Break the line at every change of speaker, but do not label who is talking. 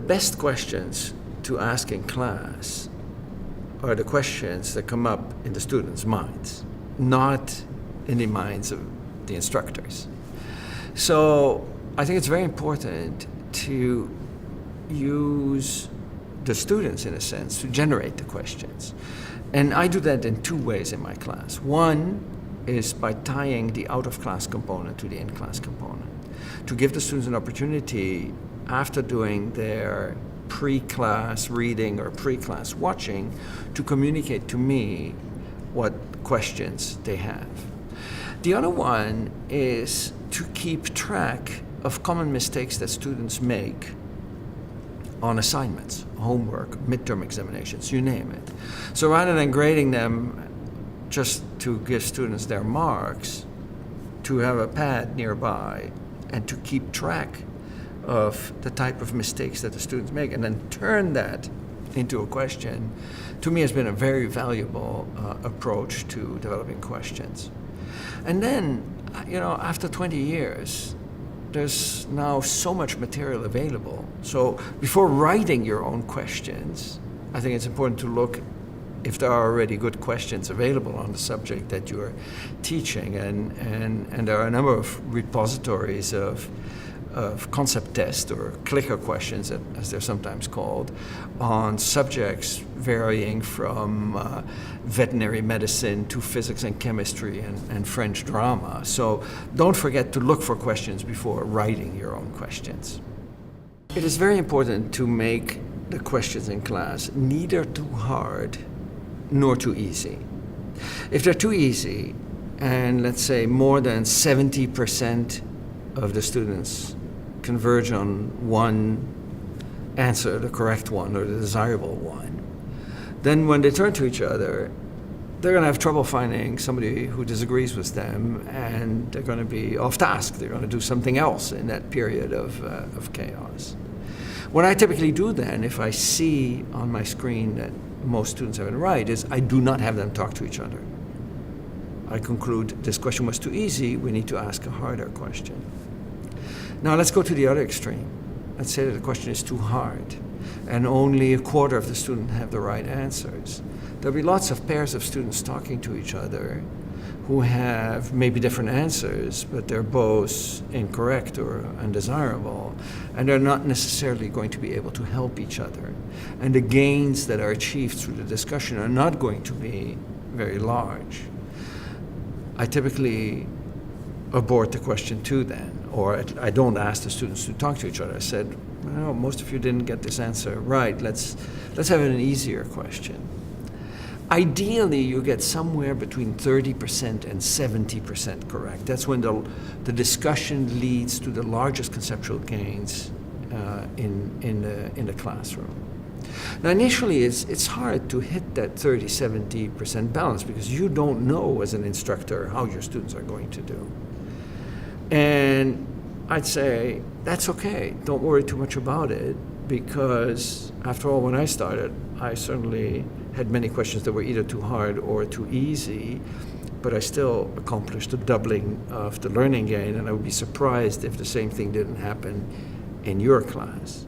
best questions to ask in class are the questions that come up in the students' minds, not in the minds of the instructors. So I think it's very important to use the students, in a sense, to generate the questions. And I do that in two ways in my class. One is by tying the out-of-class component to the in-class component, to give the students an opportunity after doing their pre-class reading or pre-class watching to communicate to me what questions they have. The other one is to keep track of common mistakes that students make on assignments, homework, midterm examinations, you name it. So rather than grading them just to give students their marks, to have a pad nearby and to keep track of the type of mistakes that the students make and then turn that into a question, to me has been a very valuable approach to developing questions. And then, after 20 years, there's now so much material available. So before writing your own questions, I think it's important to look if there are already good questions available on the subject that you're teaching. And there are a number of repositories of concept tests or clicker questions, as they're sometimes called, on subjects varying from veterinary medicine to physics and chemistry and French drama. So don't forget to look for questions before writing your own questions. It is very important to make the questions in class neither too hard nor too easy. If they're too easy, and let's say more than 70% of the students converge on one answer, the correct one or the desirable one, then when they turn to each other, they're going to have trouble finding somebody who disagrees with them, and they're going to be off task. They're going to do something else in that period of chaos. What I typically do then, if I see on my screen that most students have it right, is I do not have them talk to each other. I conclude this question was too easy, we need to ask a harder question. Now let's go to the other extreme. Let's say that the question is too hard and only a quarter of the students have the right answers. There'll be lots of pairs of students talking to each other who have maybe different answers, but they're both incorrect or undesirable, and they're not necessarily going to be able to help each other. And the gains that are achieved through the discussion are not going to be very large. I typically abort the question too then, or I don't ask the students to talk to each other. I said, well, most of you didn't get this answer right. Let's have an easier question. Ideally, you get somewhere between 30% and 70% correct. That's when the discussion leads to the largest conceptual gains in the classroom. Now, initially, it's hard to hit that 30-70% balance because you don't know as an instructor how your students are going to do. And I'd say, that's okay. Don't worry too much about it, because after all, when I started, I certainly had many questions that were either too hard or too easy, but I still accomplished a doubling of the learning gain, and I would be surprised if the same thing didn't happen in your class.